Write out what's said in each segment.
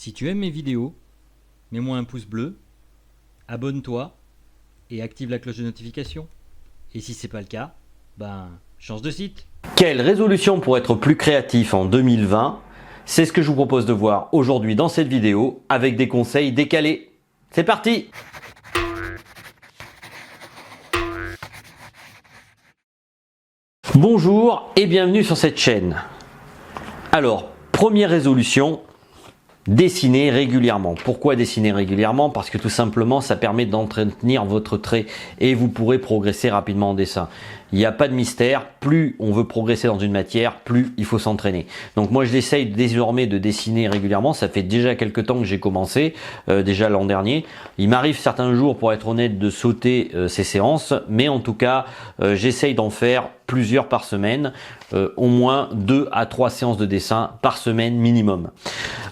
Si tu aimes mes vidéos, mets-moi un pouce bleu, abonne-toi et active la cloche de notification. Et si c'est pas le cas, change de site. Quelle résolution pour être plus créatif en 2020? C'est ce que je vous propose de voir aujourd'hui dans cette vidéo avec des conseils décalés. C'est parti! Bonjour et bienvenue sur cette chaîne. Alors, première résolution, dessiner régulièrement. Pourquoi dessiner régulièrement? Parce que tout simplement, ça permet d'entretenir votre trait et vous pourrez progresser rapidement en dessin. Il n'y a pas de mystère, plus on veut progresser dans une matière, plus il faut s'entraîner. Donc moi j'essaye désormais de dessiner régulièrement, ça fait déjà quelques temps que j'ai commencé, déjà l'an dernier. Il m'arrive certains jours, pour être honnête, de sauter ces séances, mais en tout cas j'essaye d'en faire plusieurs par semaine, au moins 2 à 3 séances de dessin par semaine minimum.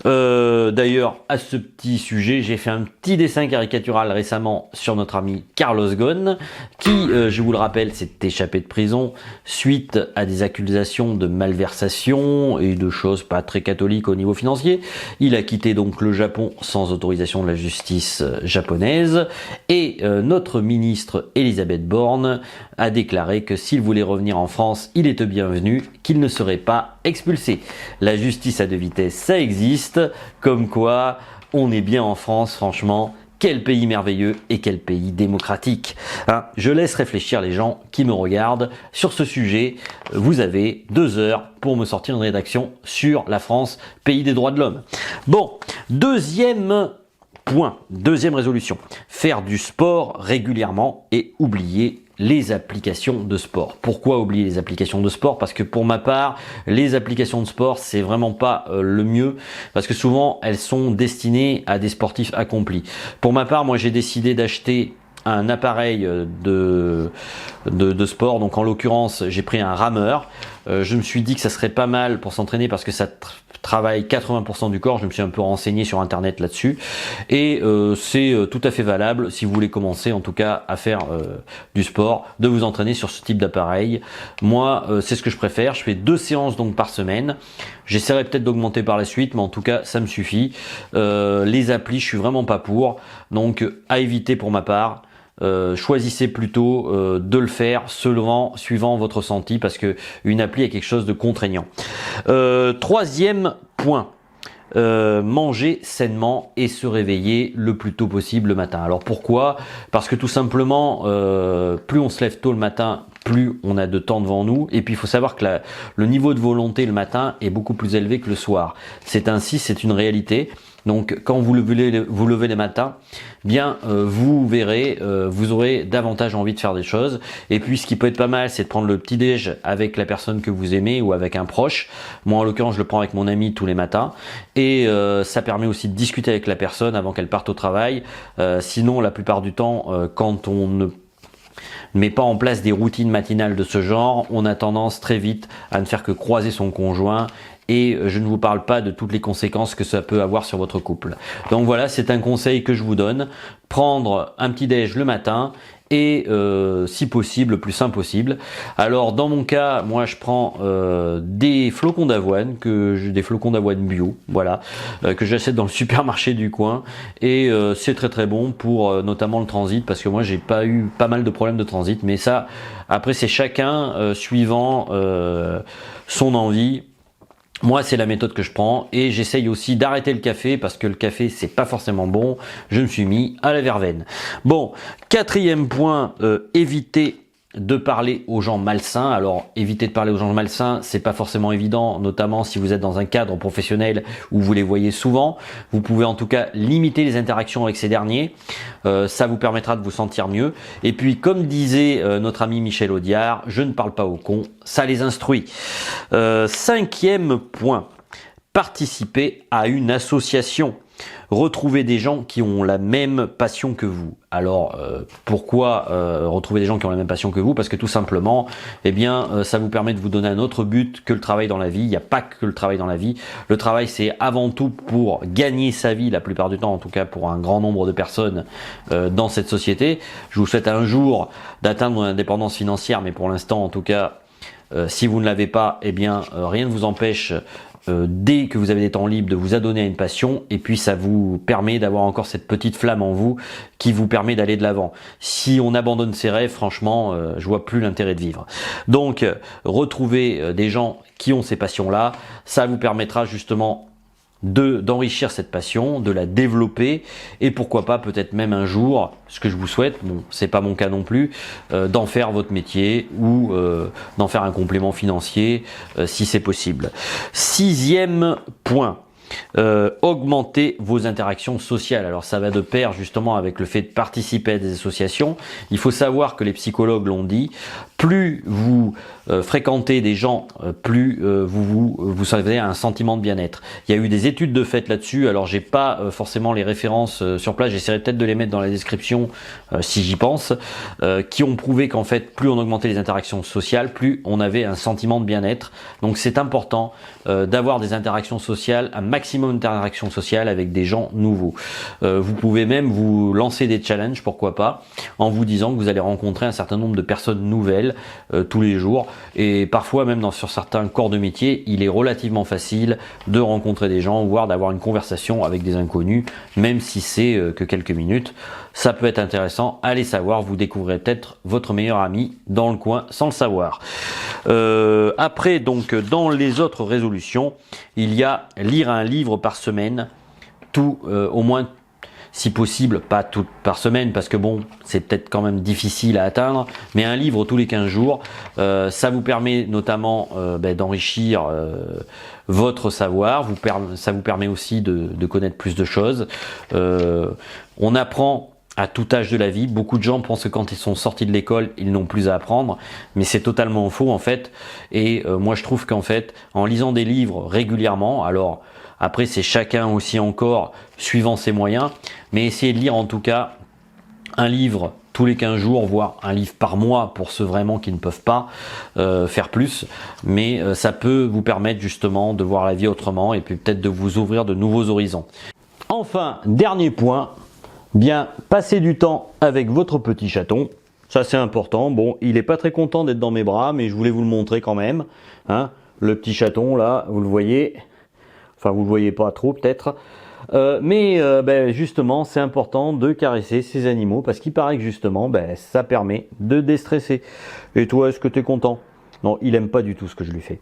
D'ailleurs, à ce petit sujet, j'ai fait un petit dessin caricatural récemment sur notre ami Carlos Ghosn, qui, je vous le rappelle, s'est échappé de prison suite à des accusations de malversation et de choses pas très catholiques au niveau financier. Il a quitté donc le Japon sans autorisation de la justice japonaise et notre ministre Elisabeth Borne a déclaré que s'il voulait revenir en France, il était bienvenu, qu'il ne serait pas expulsé. La justice à deux vitesses, ça existe, comme quoi on est bien en France, franchement. Quel pays merveilleux et quel pays démocratique. Je laisse réfléchir les gens qui me regardent sur ce sujet. Vous avez 2 heures pour me sortir une rédaction sur la France, pays des droits de l'homme. Bon, deuxième point, deuxième résolution. Faire du sport régulièrement et oublier les applications de sport. Pourquoi oublier les applications de sport? Parce que pour ma part, les applications de sport, c'est vraiment pas le mieux, parce que souvent elles sont destinées à des sportifs accomplis. Pour ma part, moi j'ai décidé d'acheter un appareil de sport, donc en l'occurrence j'ai pris un rameur. Je me suis dit que ça serait pas mal pour s'entraîner parce que ça travaille 80% du corps. Je me suis un peu renseigné sur internet là-dessus et c'est tout à fait valable si vous voulez commencer en tout cas à faire du sport, de vous entraîner sur ce type d'appareil. Moi c'est ce que je préfère. Je fais 2 séances donc par semaine. J'essaierai peut-être d'augmenter par la suite, mais en tout cas ça me suffit. Les applis, je suis vraiment pas pour, donc à éviter pour ma part. Choisissez plutôt de le faire suivant votre ressenti, parce que une appli est quelque chose de contraignant. Troisième point, manger sainement et se réveiller le plus tôt possible le matin. Alors pourquoi? Parce que tout simplement, plus on se lève tôt le matin, plus on a de temps devant nous, et puis il faut savoir que le niveau de volonté le matin est beaucoup plus élevé que le soir. C'est ainsi, c'est une réalité. Donc quand vous levez les matins, bien vous verrez, vous aurez davantage envie de faire des choses. Et puis ce qui peut être pas mal, c'est de prendre le petit déj avec la personne que vous aimez ou avec un proche. Moi en l'occurrence, je le prends avec mon ami tous les matins, et ça permet aussi de discuter avec la personne avant qu'elle parte au travail. Sinon, la plupart du temps, quand on ne met pas en place des routines matinales de ce genre, on a tendance très vite à ne faire que croiser son conjoint. Et je ne vous parle pas de toutes les conséquences que ça peut avoir sur votre couple. Donc voilà, c'est un conseil que je vous donne. Prendre un petit déj le matin et si possible, le plus sain possible. Alors dans mon cas, moi je prends des flocons d'avoine, des flocons d'avoine bio, voilà, que j'achète dans le supermarché du coin, et c'est très très bon pour notamment le transit, parce que moi j'ai eu pas mal de problèmes de transit, mais ça après c'est chacun suivant son envie. Moi, c'est la méthode que je prends, et j'essaye aussi d'arrêter le café, parce que le café, c'est pas forcément bon. Je me suis mis à la verveine. Bon, quatrième point, éviter de parler aux gens malsains. Alors, éviter de parler aux gens malsains, c'est pas forcément évident, notamment si vous êtes dans un cadre professionnel où vous les voyez souvent. Vous pouvez en tout cas limiter les interactions avec ces derniers. Ça vous permettra de vous sentir mieux. Et puis, comme disait notre ami Michel Audiard, je ne parle pas aux cons, ça les instruit. Cinquième point, participer à une association. Retrouver des gens qui ont la même passion que vous. Alors pourquoi retrouver des gens qui ont la même passion que vous? Parce que tout simplement, eh bien, ça vous permet de vous donner un autre but que le travail dans la vie. Il n'y a pas que le travail dans la vie. Le travail, c'est avant tout pour gagner sa vie, la plupart du temps, en tout cas pour un grand nombre de personnes dans cette société. Je vous souhaite un jour d'atteindre l'indépendance financière, mais pour l'instant, en tout cas, si vous ne l'avez pas, eh bien, rien ne vous empêche dès que vous avez des temps libres, de vous adonner à une passion, et puis ça vous permet d'avoir encore cette petite flamme en vous qui vous permet d'aller de l'avant. Si on abandonne ses rêves, franchement, je vois plus l'intérêt de vivre. Donc, retrouver des gens qui ont ces passions-là, ça vous permettra justement d'enrichir cette passion, de la développer, et pourquoi pas peut-être même un jour, ce que je vous souhaite, bon c'est pas mon cas non plus, d'en faire votre métier ou d'en faire un complément financier si c'est possible. 6e point. Augmenter vos interactions sociales. Alors ça va de pair justement avec le fait de participer à des associations. Il faut savoir que les psychologues l'ont dit, plus vous fréquentez des gens, plus vous avez un sentiment de bien-être. Il y a eu des études de fait là-dessus, alors j'ai pas forcément les références sur place, j'essaierai peut-être de les mettre dans la description si j'y pense, qui ont prouvé qu'en fait plus on augmentait les interactions sociales, plus on avait un sentiment de bien-être. Donc c'est important d'avoir des interactions sociales, un maximum d'interactions sociales avec des gens nouveaux. Vous pouvez même vous lancer des challenges, pourquoi pas, en vous disant que vous allez rencontrer un certain nombre de personnes nouvelles tous les jours, et parfois même sur certains corps de métier, il est relativement facile de rencontrer des gens, voire d'avoir une conversation avec des inconnus, même si c'est que quelques minutes. Ça peut être intéressant, allez savoir, vous découvrirez peut-être votre meilleur ami dans le coin sans le savoir. Après, donc, dans les autres résolutions, il y a lire un livre par semaine, au moins, si possible, pas tout par semaine, parce que bon, c'est peut-être quand même difficile à atteindre, mais un livre tous les 15 jours, ça vous permet notamment d'enrichir votre savoir, ça vous permet aussi de connaître plus de choses. On apprend à tout âge de la vie. Beaucoup de gens pensent que quand ils sont sortis de l'école, ils n'ont plus à apprendre, mais c'est totalement faux en fait. Et moi je trouve qu'en fait, en lisant des livres régulièrement, alors après c'est chacun aussi encore suivant ses moyens, mais essayez de lire en tout cas un livre tous les 15 jours, voire un livre par mois pour ceux vraiment qui ne peuvent pas faire plus, mais ça peut vous permettre justement de voir la vie autrement et puis peut-être de vous ouvrir de nouveaux horizons. Enfin, dernier point, bien passer du temps avec votre petit chaton, ça c'est important. Bon, il n'est pas très content d'être dans mes bras, mais je voulais vous le montrer quand même, hein. Le petit chaton là, vous le voyez, enfin vous le voyez pas trop peut-être, mais justement c'est important de caresser ces animaux parce qu'il paraît que justement ça permet de déstresser. Et toi, est-ce que tu es content? Non, il aime pas du tout ce que je lui fais.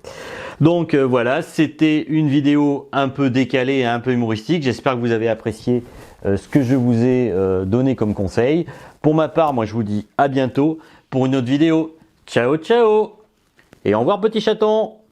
Donc voilà, c'était une vidéo un peu décalée et un peu humoristique. J'espère que vous avez apprécié ce que je vous ai donné comme conseil. Pour ma part, moi je vous dis à bientôt pour une autre vidéo. Ciao, ciao! Et au revoir petit chaton!